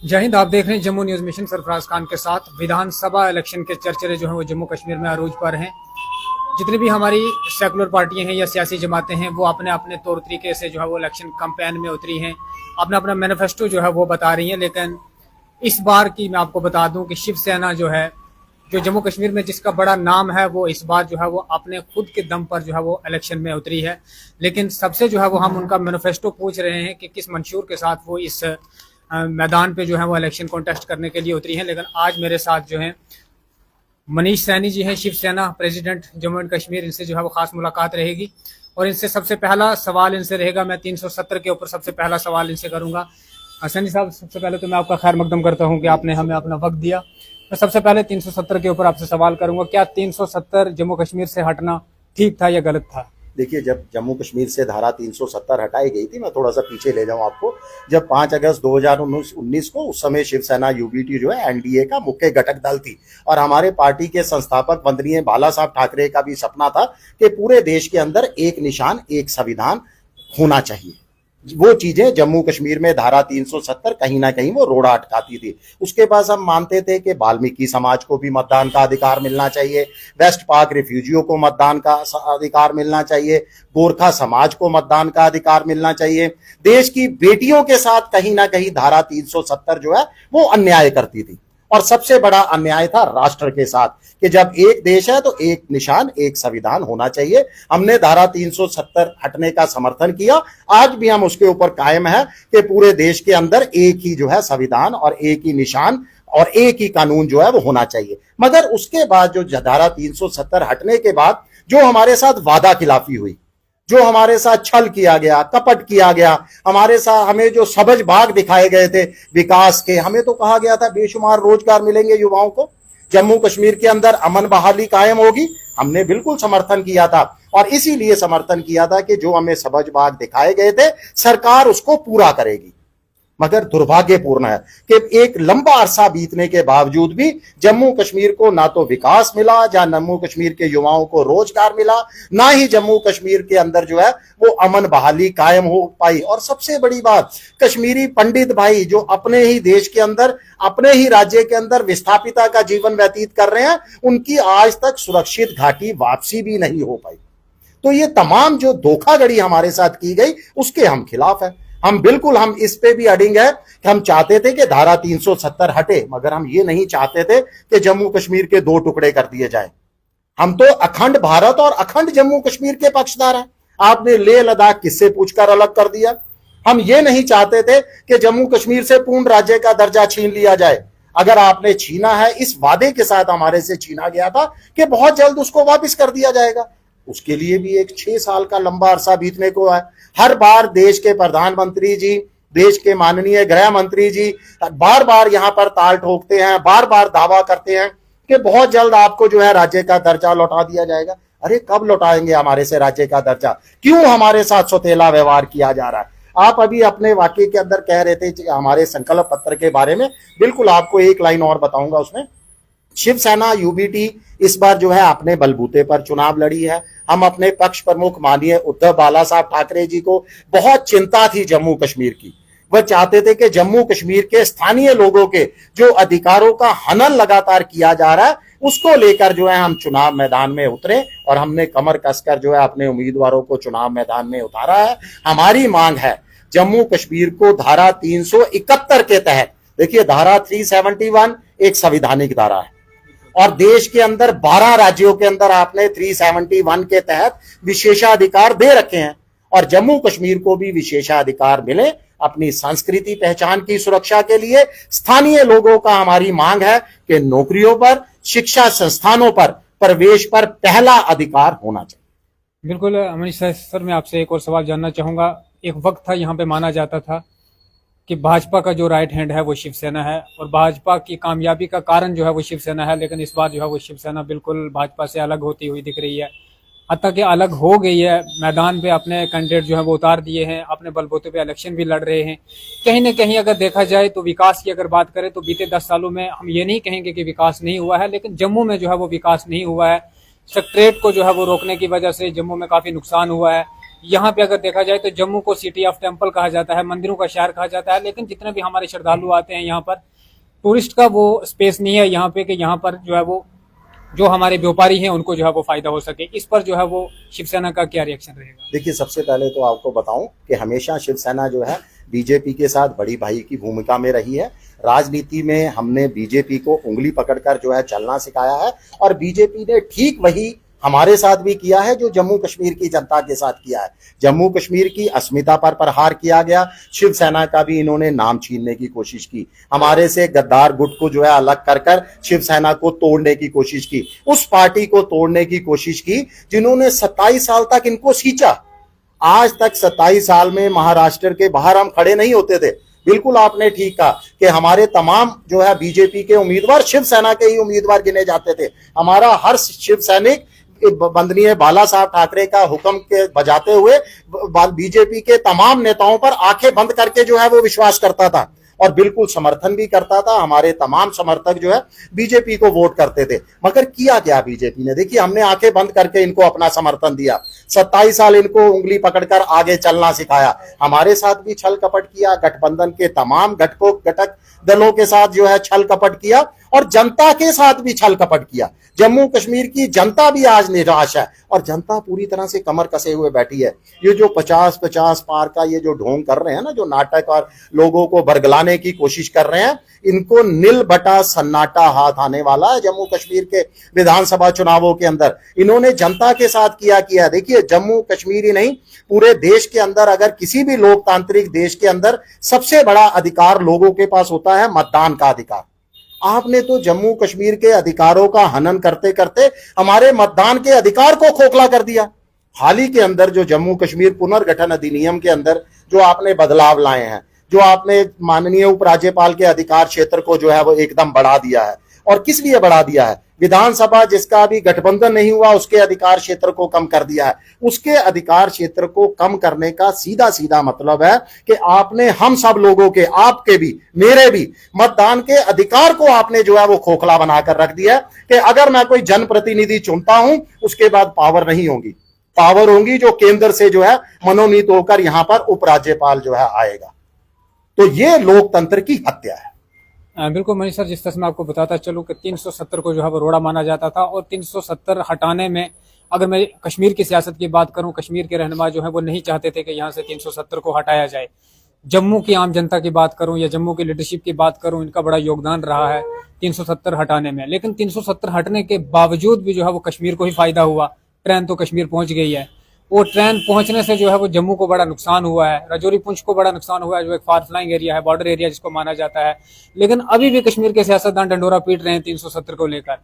जय हिंद। आप देख रहे हैं जम्मू न्यूज मिशन। सरफराज खान के साथ विधानसभा इलेक्शन के चर्चे जो हैं वो जम्मू कश्मीर में अरूज पर हैं। जितनी भी हमारी सेकुलर पार्टियां हैं या सियासी जमातें हैं वो अपने अपने तौर तरीके से जो है वो इलेक्शन कैंपेन में उतरी हैं, अपना अपना मैनिफेस्टो जो है वो बता रही हैं। लेकिन इस बार की मैं आपको बता दूं कि शिवसेना जो है, जो जम्मू कश्मीर में जिसका बड़ा नाम है, वो इस बार जो है वो अपने खुद के दम पर जो है वो इलेक्शन में उतरी है। लेकिन सबसे जो है वो हम उनका मैनिफेस्टो पूछ रहे हैं कि किस मंशूर के साथ वो इस मैदान पे जो है वो इलेक्शन कॉन्टेस्ट करने के लिए उतरी हैं। लेकिन आज मेरे साथ जो है मनीष सैनी जी हैं, शिवसेना प्रेसिडेंट जम्मू एंड कश्मीर। इनसे जो है वो खास मुलाकात रहेगी और इनसे सबसे पहला सवाल इनसे रहेगा, मैं 370 के ऊपर सबसे पहला सवाल इनसे करूंगा। सैनी साहब, सबसे पहले तो मैं आपका खैर मकदम करता हूं कि आपने हमें अपना वक्त दिया। मैं सबसे पहले 370 के ऊपर आपसे सवाल करूंगा, क्या 370 जम्मू कश्मीर से हटना ठीक था या गलत था? देखिए, जब जम्मू कश्मीर से धारा 370 हटाई गई थी, मैं थोड़ा सा पीछे ले जाऊं आपको, जब 5 अगस्त 2019 को, उस समय शिवसेना यूबीटी जो है एनडीए का मुख्य घटक दल थी और हमारे पार्टी के संस्थापक वंदनीय बाला साहब ठाकरे का भी सपना था कि पूरे देश के अंदर एक निशान एक संविधान होना चाहिए। वो चीजें जम्मू कश्मीर में धारा 370 कहीं ना कहीं वो रोड़ा अटकाती थी। उसके बाद हम मानते थे कि वाल्मीकि समाज को भी मतदान का अधिकार मिलना चाहिए, वेस्ट पाक रिफ्यूजियों को मतदान का अधिकार मिलना चाहिए, गोरखा समाज को मतदान का अधिकार मिलना चाहिए। देश की बेटियों के साथ कहीं ना कहीं धारा 370 जो है वो अन्याय करती थी और सबसे बड़ा अन्याय था राष्ट्र के साथ कि जब एक देश है तो एक निशान एक संविधान होना चाहिए। हमने धारा 370 हटने का समर्थन किया, आज भी हम उसके ऊपर कायम है कि पूरे देश के अंदर एक ही जो है संविधान और एक ही निशान और एक ही कानून जो है वो होना चाहिए। मगर उसके बाद जो धारा 370 हटने के बाद जो हमारे साथ वादा खिलाफी हुई, जो हमारे साथ छल किया गया, कपट किया गया, हमारे साथ हमें जो सबज भाग दिखाए गए थे विकास के, हमें तो कहा गया था बेशुमार रोजगार मिलेंगे युवाओं को, जम्मू कश्मीर के अंदर अमन बहाली कायम होगी। हमने बिल्कुल समर्थन किया था और इसीलिए समर्थन किया था कि जो हमें सबज भाग दिखाए गए थे सरकार उसको पूरा करेगी। मगर दुर्भाग्यपूर्ण है कि एक लंबा अरसा बीतने के बावजूद भी जम्मू कश्मीर को ना तो विकास मिला, या जम्मू कश्मीर के युवाओं को रोजगार मिला, ना ही जम्मू कश्मीर के अंदर जो है वो अमन बहाली कायम हो पाई। और सबसे बड़ी बात, कश्मीरी पंडित भाई जो अपने ही देश के अंदर, अपने ही राज्य के अंदर विस्थापिता का जीवन व्यतीत कर रहे हैं, उनकी आज तक सुरक्षित घाटी वापसी भी नहीं हो पाई। तो ये तमाम जो धोखाधड़ी हमारे साथ की गई उसके हम खिलाफ है। हम इस पे भी अडिंग है कि हम चाहते थे कि धारा 370 हटे, मगर हम ये नहीं चाहते थे कि जम्मू कश्मीर के 2 टुकड़े कर दिए जाए। हम तो अखंड भारत और अखंड जम्मू कश्मीर के पक्षधर हैं। आपने लेह लद्दाख किससे पूछकर अलग कर दिया? हम ये नहीं चाहते थे कि जम्मू कश्मीर से पूर्ण राज्य का दर्जा छीन लिया जाए। अगर आपने छीना है, इस वादे के साथ हमारे से छीना गया था कि बहुत जल्द उसको वापस कर दिया जाएगा। उसके लिए भी एक 6 साल का लंबा अरसा बीतने को है। हर बार देश के प्रधानमंत्री जी, देश के माननीय गृह मंत्री जी बार बार यहां पर ताल ठोकते हैं, बार बार दावा करते हैं कि बहुत जल्द आपको जो है राज्य का दर्जा लौटा दिया जाएगा। अरे कब लौटाएंगे हमारे से राज्य का दर्जा? क्यों हमारे साथ सौतेला व्यवहार किया जा रहा है? आप अभी अपने वाक्य के अंदर कह रहे थे हमारे संकल्प पत्र के बारे में, बिल्कुल आपको एक लाइन और बताऊंगा उसमें। शिवसेना यूबीटी इस बार जो है अपने बलबूते पर चुनाव लड़ी है। हम अपने पक्ष प्रमुख माननीय उद्धव बाला साहब ठाकरे जी को बहुत चिंता थी जम्मू कश्मीर की। वह चाहते थे कि जम्मू कश्मीर के स्थानीय लोगों के जो अधिकारों का हनन लगातार किया जा रहा है उसको लेकर जो है हम चुनाव मैदान में उतरे और हमने कमर कसकर जो है अपने उम्मीदवारों को चुनाव मैदान में उतारा है। हमारी मांग है जम्मू कश्मीर को धारा 371 के तहत, देखिए धारा 371 एक संवैधानिक धारा है और देश के अंदर 12 राज्यों के अंदर आपने 371 के तहत विशेषाधिकार दे रखे हैं और जम्मू कश्मीर को भी विशेषाधिकार मिले अपनी संस्कृति पहचान की सुरक्षा के लिए। स्थानीय लोगों का हमारी मांग है कि नौकरियों पर, शिक्षा संस्थानों पर प्रवेश पर पहला अधिकार होना चाहिए। बिल्कुल मनीष सर, मैं आपसे एक और सवाल जानना चाहूंगा। एक वक्त था यहाँ पे माना जाता था कि भाजपा का जो राइट हैंड है वो शिवसेना है और भाजपा की कामयाबी का कारण जो है वो शिवसेना है, लेकिन इस बार जो है वो शिवसेना बिल्कुल भाजपा से अलग होती हुई दिख रही है। हत्ता कि अलग हो गई है, मैदान पे अपने कैंडिडेट जो है वो उतार दिए हैं, अपने बलबूते पे इलेक्शन भी लड़ रहे हैं। कहीं ना कहीं अगर देखा जाए तो विकास की अगर बात करें तो बीते 10 सालों में हम ये नहीं कहेंगे कि विकास नहीं हुआ है, लेकिन जम्मू में जो है वो विकास नहीं हुआ है। सेक्रेटरीट को जो है वो रोकने की वजह से जम्मू में काफी नुकसान हुआ है। यहाँ पे अगर देखा जाए तो जम्मू को सिटी ऑफ टेम्पल कहा जाता है, मंदिरों का शहर कहा जाता है, लेकिन जितने भी हमारे श्रद्धालु आते हैं यहाँ पर, टूरिस्ट का वो स्पेस नहीं है यहाँ पे कि यहाँ पर जो है वो जो हमारे व्यापारी हैं उनको जो है वो फायदा हो सके। इस पर जो है वो शिवसेना का क्या रिएक्शन रहेगा? देखिए, सबसे पहले तो आपको बताऊं कि हमेशा शिवसेना जो है बीजेपी के साथ बड़ी भाई की भूमिका में रही है। राजनीति में हमने बीजेपी को उंगली पकड़कर जो है चलना सिखाया है, और बीजेपी ने ठीक वही हमारे साथ भी किया है जो जम्मू कश्मीर की जनता के साथ किया है। जम्मू कश्मीर की अस्मिता पर प्रहार किया गया, शिवसेना का भी इन्होंने नाम छीनने की कोशिश की, हमारे से गद्दार गुट को जो है अलग कर कर शिवसेना को तोड़ने की कोशिश की, उस पार्टी को तोड़ने की कोशिश की जिन्होंने 27 साल तक इनको सींचा। आज तक 27 साल में महाराष्ट्र के बाहर हम खड़े नहीं होते थे। बिल्कुल आपने ठीक कहा कि हमारे तमाम जो है बीजेपी के उम्मीदवार शिवसेना के ही उम्मीदवार गिने जाते थे। हमारा हर शिव सैनिक बंदनीय बाला साहब ठाकरे का हुक्म के बजाते हुए बीजेपी के तमाम नेताओं पर आंखें बंद करके जो है वो विश्वास करता था, और बिल्कुल समर्थन भी करता था। हमारे तमाम समर्थक जो है बीजेपी को वोट करते थे। मगर किया क्या बीजेपी ने? देखिए, हमने आंखें बंद करके इनको अपना समर्थन दिया, 27 साल इनको उंगली पकड़कर आगे चलना सिखाया, हमारे साथ भी छल कपट किया, गठबंधन के तमाम घटक दलों के साथ जो है छल कपट किया, और जनता के साथ भी छल कपट किया। जम्मू कश्मीर की जनता भी आज निराश है, और जनता पूरी तरह से कमर कसे हुए बैठी है। ये जो 50-50 पार का ये जो ढोंग कर रहे हैं ना, जो नाटक और लोगों को बरगलाने की कोशिश कर रहे हैं, इनको नील बटा सन्नाटा हाथ आने वाला है जम्मू कश्मीर के विधानसभा चुनावों के अंदर। इन्होंने जनता के साथ किया। देखिए, जम्मू कश्मीर ही नहीं, पूरे देश के अंदर, अगर किसी भी लोकतांत्रिक देश के अंदर सबसे बड़ा अधिकार लोगों के पास होता है मतदान का अधिकार। आपने तो जम्मू कश्मीर के अधिकारों का हनन करते करते हमारे मतदान के अधिकार को खोखला कर दिया। हाल ही के अंदर जो जम्मू कश्मीर पुनर्गठन अधिनियम के अंदर जो आपने बदलाव लाए हैं, जो आपने माननीय उपराज्यपाल के अधिकार क्षेत्र को जो है वो एकदम बढ़ा दिया है, और किस लिए बढ़ा दिया है? विधानसभा जिसका अभी गठबंधन नहीं हुआ उसके अधिकार क्षेत्र को कम कर दिया है। उसके अधिकार क्षेत्र को कम करने का सीधा सीधा मतलब है कि आपने हम सब लोगों के, आपके भी मेरे भी मतदान के अधिकार को आपने जो है वो खोखला बनाकर रख दिया है कि अगर मैं कोई जनप्रतिनिधि चुनता हूं उसके बाद पावर नहीं होगी, पावर होंगी जो केंद्र से जो है मनोनीत होकर यहां पर उपराज्यपाल जो है आएगा। तो ये लोकतंत्र की हत्या है। बिल्कुल मनीष सर, जिस तरह से मैं आपको बताता चलूं कि 370 को जो है वो रोड़ा माना जाता था, और 370 हटाने में अगर मैं कश्मीर की सियासत की बात करूं, कश्मीर के रहनुमा जो है वो नहीं चाहते थे कि यहां से 370 को हटाया जाए। जम्मू की आम जनता की बात करूं या जम्मू की लीडरशिप की बात करूं, इनका बड़ा योगदान रहा है 370 हटाने में। लेकिन 370 हटने के बावजूद भी जो है वो कश्मीर को ही फायदा हुआ। ट्रेन तो कश्मीर पहुंच गई है, वो ट्रेन पहुंचने से जो है वो जम्मू को बड़ा नुकसान हुआ है, राजौरी पुंछ को बड़ा नुकसान हुआ है, जो एक फार फ्लाइंग एरिया है, बॉर्डर एरिया जिसको माना जाता है। लेकिन अभी भी कश्मीर के सियासतदान डंडोरा पीट रहे हैं 370 को लेकर।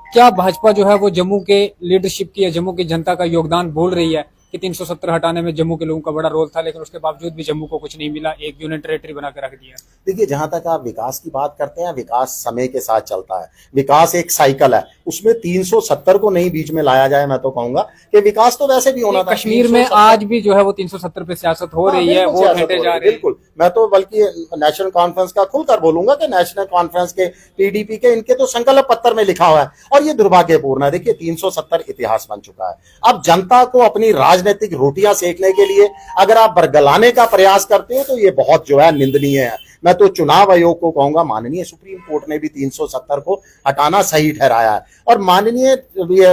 क्या भाजपा जो है वो जम्मू के लीडरशिप की या जम्मू की जनता का योगदान भूल रही है कि 370 हटाने में जम्मू के लोगों का बड़ा रोल था, लेकिन उसके बावजूद भी जम्मू को कुछ नहीं मिला, एक यूनियन टेरिटरी बना के रख दिया? देखिए, जहां तक आप विकास की बात करते हैं, विकास समय के साथ चलता है, विकास एक साइकिल है, उसमें 370 को नहीं बीच में लाया जाए। मैं तो कहूंगा कि विकास तो वैसे भी होना था। कश्मीर में आज भी जो है वो 370 पे सियासत हो रही है, वो घंटे जा रहे हैं। बिल्कुल, मैं तो बल्कि नेशनल कॉन्फ्रेंस का खुलकर बोलूंगा कि नेशनल कॉन्फ्रेंस के, पीडीपी के, इनके तो संकल्प पत्र में लिखा हुआ है, और ये दुर्भाग्यपूर्ण है। देखिए, 370 इतिहास बन चुका है। अब जनता को अपनी राजनीतिक रोटियां सेकने के लिए अगर आप बरगलाने का प्रयास करते हो तो ये बहुत जो है निंदनीय है। मैं तो चुनाव आयोग को कहूंगा, माननीय सुप्रीम कोर्ट ने भी 370 को हटाना सही ठहराया है, और माननीय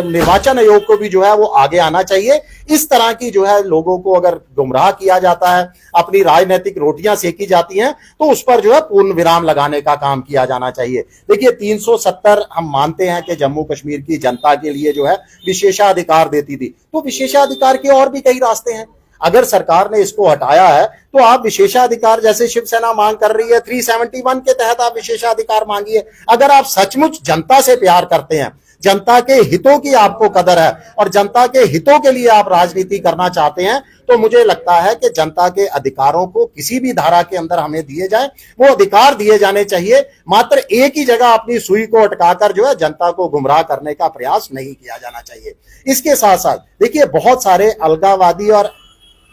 निर्वाचन आयोग को भी जो है वो आगे आना चाहिए। इस तरह की जो है लोगों को अगर गुमराह किया जाता है, अपनी राजनीतिक रोटियां सेकी जाती हैं, तो उस पर जो है पूर्ण विराम लगाने का काम किया जाना चाहिए। देखिए, 370 हम मानते हैं कि जम्मू कश्मीर की जनता के लिए जो है विशेषाधिकार देती थी, तो विशेषाधिकार के और भी कई रास्ते हैं। अगर सरकार ने इसको हटाया है तो आप विशेषाधिकार, जैसे शिवसेना मांग कर रही है, 371 के तहत आप विशेषाधिकार मांगिए। अगर आप सचमुच जनता से प्यार करते हैं, जनता के हितों की आपको कदर है, और जनता के हितों के लिए आप राजनीति करना चाहते हैं, तो मुझे लगता है कि जनता के अधिकारों को किसी भी धारा के अंदर हमें दिए जाए, वो अधिकार दिए जाने चाहिए। मात्र एक ही जगह अपनी सुई को अटकाकर जो है जनता को गुमराह करने का प्रयास नहीं किया जाना चाहिए। इसके साथ साथ देखिए, बहुत सारे अलगाववादी और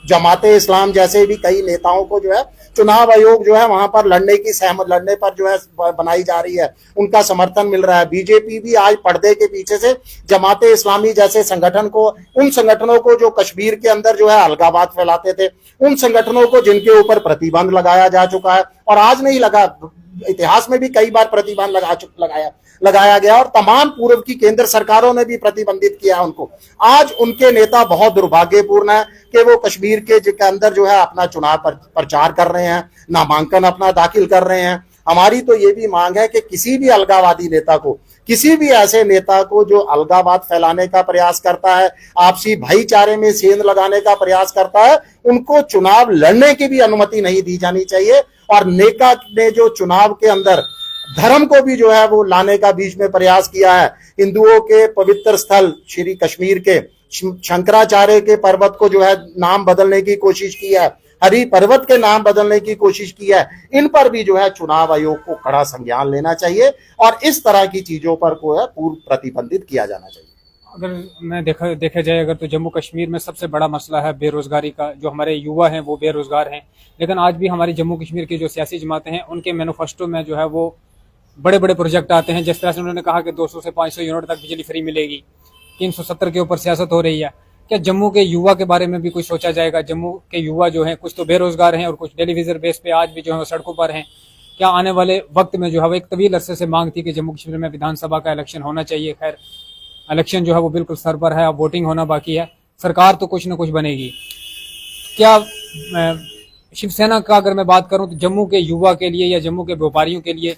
जमाते इस्लाम जैसे भी कई नेताओं को जो है चुनाव आयोग जो है वहां पर लड़ने पर जो है बनाई जा रही है, उनका समर्थन मिल रहा है। बीजेपी भी आज पर्दे के पीछे से जमाते इस्लामी जैसे संगठन को, उन संगठनों को जो कश्मीर के अंदर जो है अलगाववाद फैलाते थे, उन संगठनों को जिनके ऊपर प्रतिबंध लगाया जा चुका है, और आज नहीं लगा, इतिहास में भी कई बार प्रतिबंध लगाया गया और तमाम पूर्व की केंद्र सरकारों ने भी प्रतिबंधित किया उनको। आज उनके नेता बहुत दुर्भाग्यपूर्ण है कि वो कश्मीर के अंदर जो है अपना चुनाव प्रचार कर रहे हैं, नामांकन अपना दाखिल कर रहे हैं। हमारी तो ये भी मांग है कि किसी भी अलगाववादी नेता को, किसी भी ऐसे नेता को जो अलगाववाद फैलाने का प्रयास करता है, आपसी भाईचारे में सेंध लगाने का प्रयास करता है, उनको चुनाव लड़ने की भी अनुमति नहीं दी जानी चाहिए। और नेका ने जो चुनाव के अंदर धर्म को भी जो है वो लाने का बीच में प्रयास किया है, हिंदुओं के पवित्र स्थल श्री कश्मीर के शंकराचार्य के पर्वत को जो है नाम बदलने की कोशिश की है, हरि पर्वत के नाम बदलने की कोशिश की है, इन पर भी जो है चुनाव आयोग को कड़ा संज्ञान लेना चाहिए और इस तरह की चीजों पर को है पूर्व प्रतिबंधित किया जाना चाहिए। अगर मैं देखा जाए अगर तो जम्मू कश्मीर में सबसे बड़ा मसला है बेरोजगारी का। जो हमारे युवा हैं वो बेरोजगार हैं, लेकिन आज भी हमारी जम्मू कश्मीर की जो सियासी जमातें हैं उनके मैनिफेस्टो में जो है वो बड़े बड़े प्रोजेक्ट आते हैं। जिस तरह से उन्होंने कहा कि 200 से 500 यूनिट तक बिजली फ्री मिलेगी, 370 के ऊपर सियासत हो रही है। क्या जम्मू के युवा के बारे में भी कुछ सोचा जाएगा? जम्मू के युवा जो हैं कुछ तो बेरोजगार हैं और कुछ टेलीविजन बेस पे आज भी जो है सड़कों पर हैं। क्या आने वाले वक्त में जो है वो एक तवील अरसे से मांग थी कि जम्मू कश्मीर में विधानसभा का इलेक्शन होना चाहिए। खैर इलेक्शन जो है वो बिल्कुल सर पर है, अब वोटिंग होना बाकी है, सरकार तो कुछ ना कुछ बनेगी। क्या शिवसेना का अगर मैं बात करूं तो जम्मू के युवा के लिए या जम्मू के व्यापारियों के लिए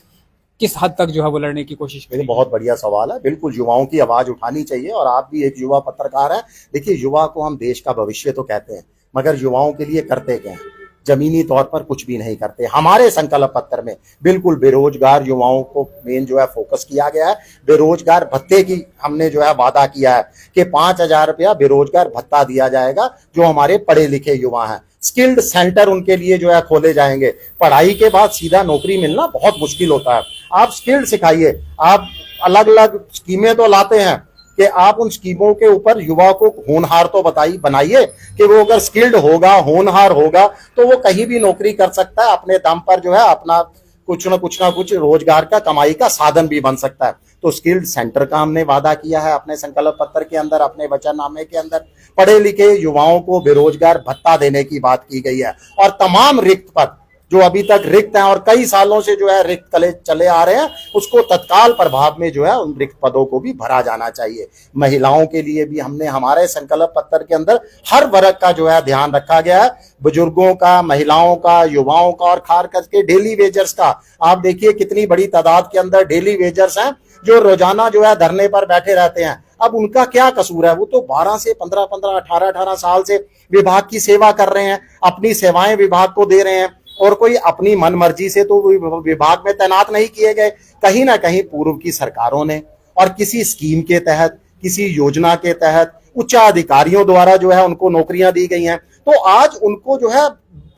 किस हद तक जो है वो लड़ने की कोशिश करें? बहुत बढ़िया सवाल है। बिल्कुल युवाओं की आवाज उठानी चाहिए और आप भी एक युवा पत्रकार है। देखिए, युवा को हम देश का भविष्य तो कहते हैं, मगर युवाओं के लिए करते क्या है? जमीनी तौर पर कुछ भी नहीं करते। हमारे संकल्प पत्र में बिल्कुल बेरोजगार युवाओं को मेन जो है फोकस किया गया है। बेरोजगार भत्ते की हमने जो है वादा किया है कि 5,000 रुपया बेरोजगार भत्ता दिया जाएगा जो हमारे पढ़े लिखे युवा हैं। स्किल्ड सेंटर उनके लिए जो है खोले जाएंगे। पढ़ाई के बाद सीधा नौकरी मिलना बहुत मुश्किल होता है। आप स्किल्ड सिखाइए। आप अलग अलग स्कीमें तो लाते हैं कि आप उन स्कीमों के ऊपर युवा को होनहार तो बनाइए कि वो अगर स्किल्ड होगा, होनहार होगा तो वो कहीं भी नौकरी कर सकता है, अपने दम पर जो है अपना कुछ ना कुछ रोजगार का, कमाई का साधन भी बन सकता है। तो स्किल्ड सेंटर का हमने वादा किया है अपने संकल्प पत्र के अंदर, अपने वचननामे के अंदर। पढ़े लिखे युवाओं को बेरोजगार भत्ता देने की बात की गई है और तमाम रिक्त पद जो अभी तक रिक्त हैं और कई सालों से जो है रिक्त चले आ रहे हैं, उसको तत्काल प्रभाव में जो है उन रिक्त पदों को भी भरा जाना चाहिए। महिलाओं के लिए भी हमने हमारे संकल्प पत्र के अंदर हर वर्ग का जो है ध्यान रखा गया है, बुजुर्गों का, महिलाओं का, युवाओं का और खास करके डेली वेजर्स का। आप देखिए कितनी बड़ी तादाद के अंदर डेली वेजर्स हैं जो रोजाना जो है धरने पर बैठे रहते हैं। अब उनका क्या कसूर है? वो तो 12 से 15, 18 साल से विभाग की सेवा कर रहे हैं, अपनी सेवाएं विभाग को दे रहे हैं और कोई अपनी मन मर्जी से तो विभाग में तैनात नहीं किए गए। कहीं ना कहीं पूर्व की सरकारों ने और किसी स्कीम के तहत, किसी योजना के तहत उच्चाधिकारियों द्वारा जो है उनको नौकरियां दी गई हैं। तो आज उनको जो है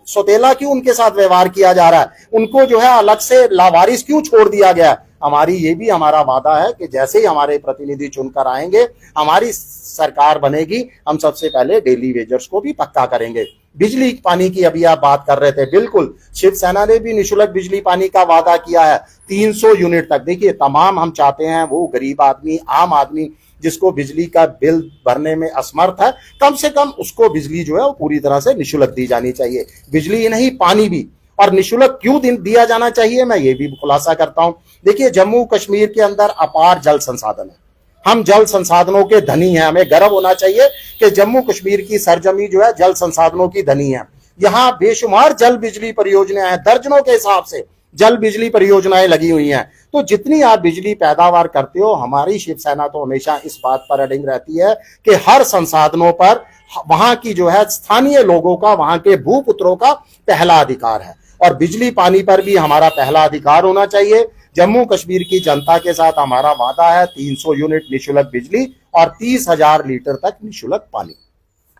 सौतेला क्यों उनके साथ व्यवहार किया जा रहा है? उनको जो है अलग से लावारिस क्यों छोड़ दिया गया? हमारी ये भी हमारा वादा है कि जैसे ही हमारे प्रतिनिधि चुनकर आएंगे, हमारी सरकार बनेगी, हम सबसे पहले डेली वेजर्स को भी पक्का करेंगे। बिजली पानी की अभी आप बात कर रहे थे, बिल्कुल शिवसेना ने भी निःशुल्क बिजली पानी का वादा किया है 300 यूनिट तक। देखिए, तमाम हम चाहते हैं वो गरीब आदमी, आम आदमी जिसको बिजली का बिल भरने में असमर्थ है, कम से कम उसको बिजली जो है वो पूरी तरह से निःशुल्क दी जानी चाहिए। बिजली ही नहीं, पानी भी। और निःशुल्क क्यों दिया जाना चाहिए, मैं ये भी खुलासा करता हूं। देखिए, जम्मू कश्मीर के अंदर अपार जल संसाधन है, हम जल संसाधनों के धनी हैं। हमें गर्व होना चाहिए कि जम्मू कश्मीर की सरजमी जो है जल संसाधनों की धनी है। यहाँ बेशुमार जल बिजली परियोजनाएं हैं, दर्जनों के हिसाब से जल बिजली परियोजनाएं लगी हुई हैं। तो जितनी आप बिजली पैदावार करते हो, हमारी शिवसेना तो हमेशा इस बात पर अडिग रहती है कि हर संसाधनों पर वहां की जो है स्थानीय लोगों का, वहां के भूपुत्रों का पहला अधिकार है और बिजली पानी पर भी हमारा पहला अधिकार होना चाहिए। जम्मू कश्मीर की जनता के साथ हमारा वादा है 300 यूनिट निःशुल्क बिजली और 30,000 लीटर तक निःशुल्क पानी।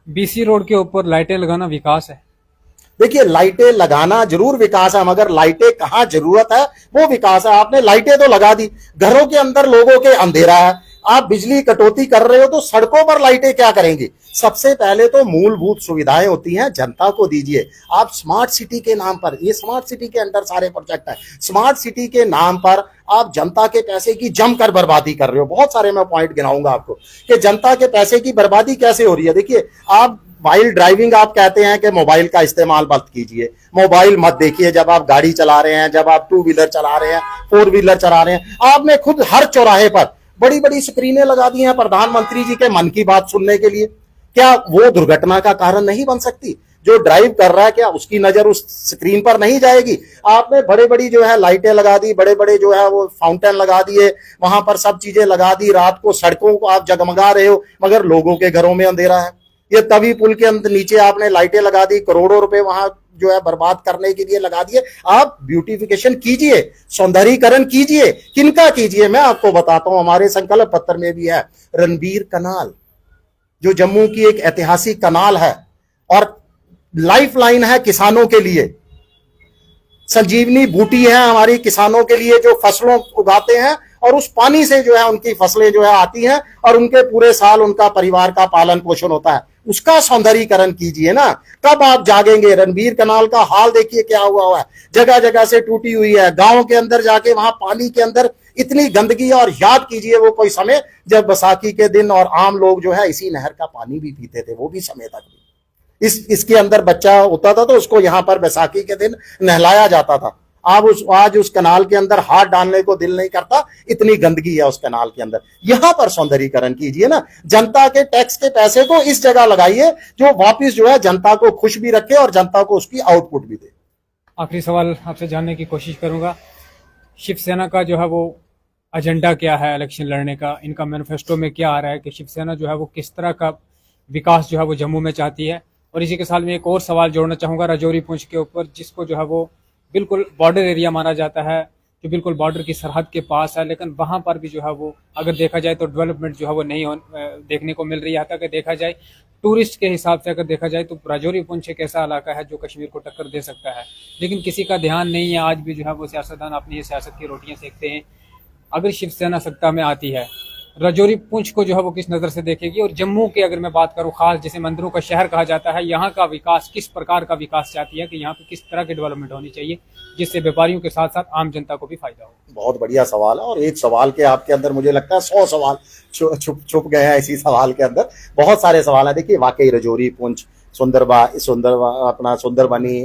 बीसी रोड के ऊपर लाइटें लगाना विकास है? देखिए, लाइटें लगाना जरूर विकास है, मगर लाइटें कहाँ जरूरत है वो विकास है। आपने लाइटें तो लगा दी, घरों के अंदर लोगों के अंधेरा है। आप बिजली कटौती कर रहे हो तो सड़कों पर लाइटें क्या करेंगी? सबसे पहले तो मूलभूत सुविधाएं होती हैं जनता को दीजिए। आप स्मार्ट सिटी के नाम पर, ये स्मार्ट सिटी के अंदर सारे प्रोजेक्ट है, स्मार्ट सिटी के नाम पर आप जनता के पैसे की जमकर बर्बादी कर रहे हो। बहुत सारे मैं पॉइंट गिनाऊंगा आपको कि जनता के पैसे की बर्बादी कैसे हो रही है। देखिए, आप वाइल ड्राइविंग आप कहते हैं कि मोबाइल का इस्तेमाल मत कीजिए, मोबाइल मत देखिए जब आप गाड़ी चला रहे हैं, जब आप टू व्हीलर चला रहे हैं, फोर व्हीलर चला रहे हैं। आपने खुद हर चौराहे पर बड़ी बड़ी स्क्रीनें लगा दी हैं प्रधानमंत्री जी के मन की बात सुनने के लिए। क्या वो दुर्घटना का कारण नहीं बन सकती? जो ड्राइव कर रहा है क्या उसकी नजर उस स्क्रीन पर नहीं जाएगी? आपने बड़े बड़ी जो है लाइटें लगा दी, बड़े बड़े जो है वो फाउंटेन लगा दिए, वहां पर सब चीजें लगा दी, रात को सड़कों को आप जगमगा रहे हो, मगर लोगों के घरों में अंधेरा है। ये तभी पुल के अंदर नीचे आपने लाइटें लगा दी, करोड़ों रुपए वहां जो है बर्बाद करने के लिए लगा दिए। आप ब्यूटिफिकेशन कीजिए, सौंदर्यीकरण कीजिए, किनका कीजिए? मैं आपको बताता हूं, हमारे संकल्प पत्र में भी है रणबीर कनाल, जो जम्मू की एक ऐतिहासिक कनाल है और लाइफलाइन है किसानों के लिए, संजीवनी बूटी है हमारी किसानों के लिए, जो फसलों उगाते हैं और उस पानी से जो है उनकी फसलें जो है आती हैं और उनके पूरे साल उनका परिवार का पालन पोषण होता है। उसका सौंदर्यीकरण कीजिए ना, तब आप जागेंगे। रणबीर कनाल का हाल देखिए क्या हुआ है, जगह जगह से टूटी हुई है। गांव के अंदर जाके वहां पानी के अंदर इतनी गंदगी है, और याद कीजिए वो कोई समय जब बैसाखी के दिन और आम लोग जो है इसी नहर का पानी भी पीते थे, वो भी समय तक भी इसके अंदर बच्चा होता था तो उसको यहां पर बैसाखी के दिन नहलाया जाता था। आज उस कनाल के अंदर हाथ डालने को दिल नहीं करता, इतनी गंदगी है उस कनाल के अंदर। यहां पर सौंदर्यीकरण कीजिए ना, जनता के टैक्स के पैसे को इस जगह लगाइए जो वापिस जो है जनता को खुश भी रखे और जनता को उसकी आउटपुट भी दे। आखिरी सवाल आपसे जानने की कोशिश करूंगा, शिवसेना का जो है वो एजेंडा क्या है इलेक्शन लड़ने का? इनका मैनिफेस्टो में क्या आ रहा है कि शिवसेना जो है वो किस तरह का विकास जो है वो जम्मू में चाहती है? और इसी के साथ में एक और सवाल जोड़ना चाहूंगा राजौरी पुंछ के ऊपर, जिसको जो है वो बिल्कुल बॉर्डर एरिया माना जाता है, जो बिल्कुल बॉर्डर की सरहद के पास है, लेकिन वहां पर भी जो है वो अगर देखा जाए तो डेवलपमेंट जो है वो नहीं देखने को मिल रही है। अगर देखा जाए टूरिस्ट के हिसाब से, अगर देखा जाए तो राजौरी पुंछ एक ऐसा इलाका है जो कश्मीर को टक्कर दे सकता है, लेकिन किसी का ध्यान नहीं है। आज भी जो है वो सियासतदान अपनी सियासत की रोटियां सेकते हैं। अगर शिवसेना सत्ता में आती है, राजौरी पुंछ को जो है वो किस नज़र से देखेगी? और जम्मू की अगर मैं बात करूं, खास जिसे मंदिरों का शहर कहा जाता है, यहाँ का विकास किस प्रकार का विकास चाहती है कि यहाँ पे किस तरह की डेवलपमेंट होनी चाहिए जिससे व्यापारियों के साथ साथ आम जनता को भी फायदा हो? बहुत बढ़िया सवाल है, और एक सवाल के आपके अंदर मुझे लगता है 100 सवाल छुप गए हैं इसी सवाल के अंदर। बहुत सारे सवाल है। देखिए, वाकई राजौरी पुंछ, सुंदरबनी,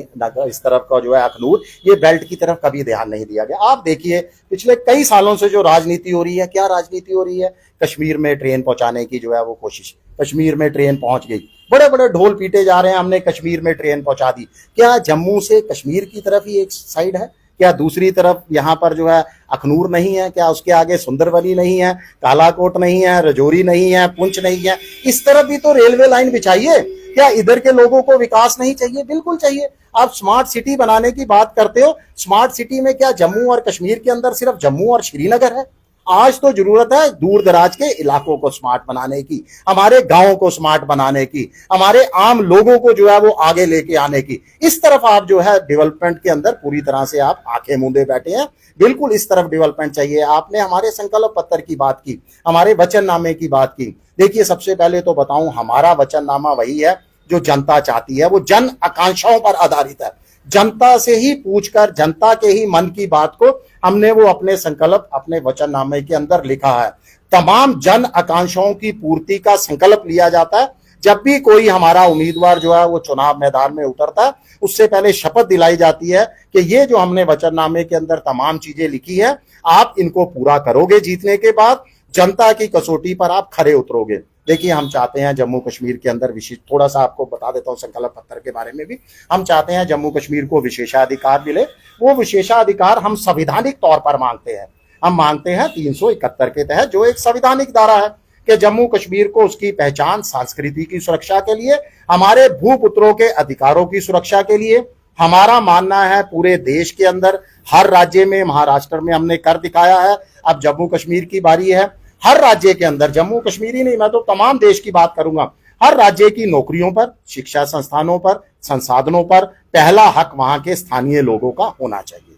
इस तरफ का जो है अखनूर, ये बेल्ट की तरफ कभी ध्यान नहीं दिया गया। आप देखिए पिछले कई सालों से जो राजनीति हो रही है, क्या राजनीति हो रही है? कश्मीर में ट्रेन पहुंचाने की जो है वो कोशिश, कश्मीर में ट्रेन पहुंच गई, बड़े बड़े ढोल पीटे जा रहे हैं, हमने कश्मीर में ट्रेन पहुंचा दी। क्या जम्मू से कश्मीर की तरफ ही एक साइड है? क्या दूसरी तरफ यहाँ पर जो है अखनूर नहीं है? क्या उसके आगे सुंदरबनी नहीं है, कालाकोट नहीं है, राजौरी नहीं है, पुंछ नहीं है? इस तरफ भी तो रेलवे लाइन बिछाइए। क्या इधर के लोगों को विकास नहीं चाहिए? बिल्कुल चाहिए। आप स्मार्ट सिटी बनाने की बात करते हो, स्मार्ट सिटी में क्या जम्मू और कश्मीर के अंदर सिर्फ जम्मू और श्रीनगर है? आज तो जरूरत है दूर दराज के इलाकों को स्मार्ट बनाने की, हमारे गांवों को स्मार्ट बनाने की, हमारे आम लोगों को जो है वो आगे लेके आने की। इस तरफ आप जो है डेवलपमेंट के अंदर पूरी तरह से आप आंखें मूंदे बैठे हैं। बिल्कुल इस तरफ डेवलपमेंट चाहिए। आपने हमारे संकल्प पत्र की बात की, हमारे वचननामे की बात की। देखिए, सबसे पहले तो बताऊं, हमारा वचननामा वही है जो जनता चाहती है, वो जन आकांक्षाओं पर आधारित है। जनता से ही पूछकर, जनता के ही मन की बात को हमने वो अपने संकल्प, अपने वचननामे के अंदर लिखा है। तमाम जन आकांक्षाओं की पूर्ति का संकल्प लिया जाता है। जब भी कोई हमारा उम्मीदवार जो है वो चुनाव मैदान में उतरता है, उससे पहले शपथ दिलाई जाती है कि ये जो हमने वचननामे के अंदर तमाम चीजें लिखी है, आप इनको पूरा करोगे। जीतने के बाद जनता की कसौटी पर आप खरे उतरोगे। देखिए, हम चाहते हैं जम्मू कश्मीर के अंदर विशेष, थोड़ा सा आपको बता देता हूं संकल्प पत्र के बारे में भी, हम चाहते हैं जम्मू कश्मीर को विशेषाधिकार मिले। वो विशेषाधिकार हम संवैधानिक तौर पर मांगते हैं। हम मांगते हैं 371 के तहत, जो एक संवैधानिक धारा है कि जम्मू कश्मीर को उसकी पहचान, संस्कृति की सुरक्षा के लिए, हमारे भूपुत्रों के अधिकारों की सुरक्षा के लिए, हमारा मानना है पूरे देश के अंदर हर राज्य में, महाराष्ट्र में हमने कर दिखाया है, अब जम्मू कश्मीर की बारी है। हर राज्य के अंदर, जम्मू कश्मीर ही नहीं, मैं तो तमाम देश की बात करूंगा, हर राज्य की नौकरियों पर, शिक्षा संस्थानों पर, संसाधनों पर पहला हक वहां के स्थानीय लोगों का होना चाहिए।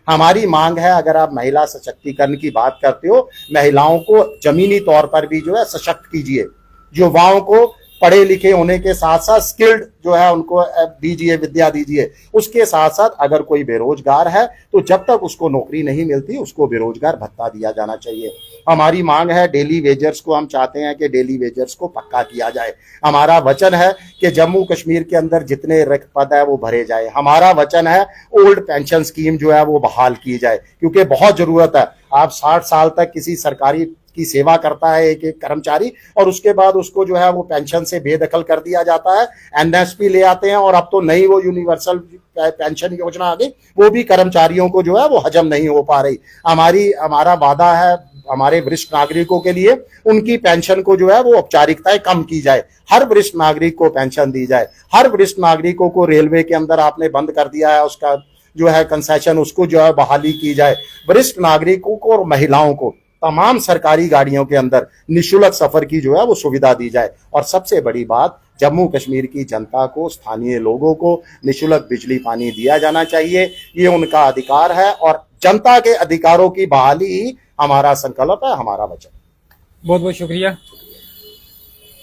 हमारी मांग है, अगर आप महिला सशक्तिकरण की बात करते हो, महिलाओं को जमीनी तौर पर भी जो है सशक्त कीजिए, युवाओं को पढ़े लिखे होने के साथ साथ स्किल्ड जो है उनको दीजिए, विद्या दीजिए। उसके साथ साथ अगर कोई बेरोजगार है तो जब तक उसको नौकरी नहीं मिलती उसको बेरोजगार भत्ता दिया जाना चाहिए। हमारी मांग है डेली वेजर्स को, हम चाहते हैं कि डेली वेजर्स को पक्का किया जाए। हमारा वचन है कि जम्मू कश्मीर के अंदर जितने रिक्त पद है वो भरे जाए। हमारा वचन है ओल्ड पेंशन स्कीम जो है वो बहाल की जाए, क्योंकि बहुत जरूरत है। आप 60 साल तक किसी सरकारी की सेवा करता है एक एक कर्मचारी, और उसके बाद उसको जो है वो पेंशन से बेदखल कर दिया जाता है, एनएसपी ले आते हैं, और अब तो नई वो यूनिवर्सल पेंशन योजना आ गई, वो भी कर्मचारियों को जो है वो हजम नहीं हो पा रही। हमारा वादा है हमारे वरिष्ठ नागरिकों के लिए, उनकी पेंशन को जो है वो औपचारिकताएं कम की जाए, हर वरिष्ठ नागरिक को पेंशन दी जाए। हर वरिष्ठ नागरिकों को रेलवे के अंदर आपने बंद कर दिया है उसका जो है कंसेशन, उसको जो है बहाली की जाए। वरिष्ठ नागरिकों को और महिलाओं को तमाम सरकारी गाड़ियों के अंदर निःशुल्क सफर की जो है वो सुविधा दी जाए। और सबसे बड़ी बात, जम्मू कश्मीर की जनता को, स्थानीय लोगों को निःशुल्क बिजली पानी दिया जाना चाहिए। ये उनका अधिकार है और जनता के अधिकारों की बहाली ही हमारा संकल्प है, हमारा वचन। बहुत बहुत शुक्रिया।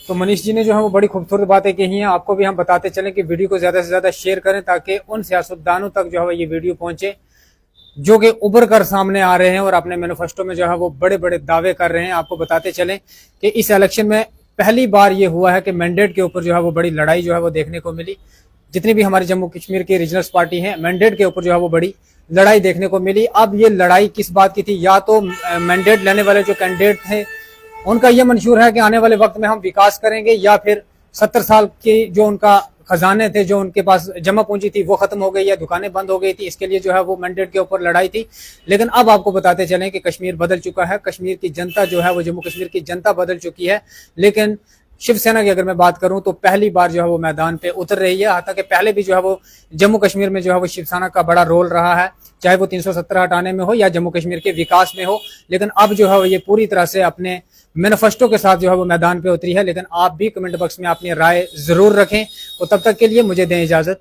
तो मनीष जी ने जो है वो बड़ी खूबसूरत बातें कही हैं। आपको भी हम बताते चलें कि वीडियो को ज्यादा से ज्यादा शेयर करें ताकि उन सियासतदानों तक जो है ये वीडियो पहुंचे जो कि उभर कर सामने आ रहे हैं और अपने मैनिफेस्टो में जो है वो बड़े बड़े दावे कर रहे हैं। आपको बताते चलें कि इस इलेक्शन में पहली बार ये हुआ है कि मैंडेट के ऊपर जो है वो बड़ी लड़ाई जो है वो देखने को मिली। जितनी भी हमारी जम्मू कश्मीर की रीजनल पार्टी है, मैंडेट के ऊपर जो है वो बड़ी लड़ाई देखने को मिली। अब ये लड़ाई किस बात की थी? या तो मैंडेट लेने वाले जो कैंडिडेट थे उनका ये मंशूर है कि आने वाले वक्त में हम विकास करेंगे, या फिर 70 साल की जो उनका खजाने थे, जो उनके पास जमा पूंजी थी, वो खत्म हो गई या दुकानें बंद हो गई थी। इसके लिए जो है वो मैंडेट के ऊपर लड़ाई थी। लेकिन अब आपको बताते चलें कि कश्मीर बदल चुका है। कश्मीर की जनता जो है वो, जम्मू कश्मीर की जनता बदल चुकी है। लेकिन शिवसेना की अगर मैं बात करूं तो पहली बार जो है वो मैदान पे उतर रही है। हालांकि पहले भी जो है वो जम्मू कश्मीर में जो है वो शिवसेना का बड़ा रोल रहा है, चाहे वो 370 हटाने में हो या जम्मू कश्मीर के विकास में हो। लेकिन अब जो है वो ये पूरी तरह से अपने मैनिफेस्टो के साथ जो है वो मैदान पे उतरी है। लेकिन आप भी कमेंट बॉक्स में अपनी राय जरूर रखें। तो तब तक के लिए मुझे दें इजाजत।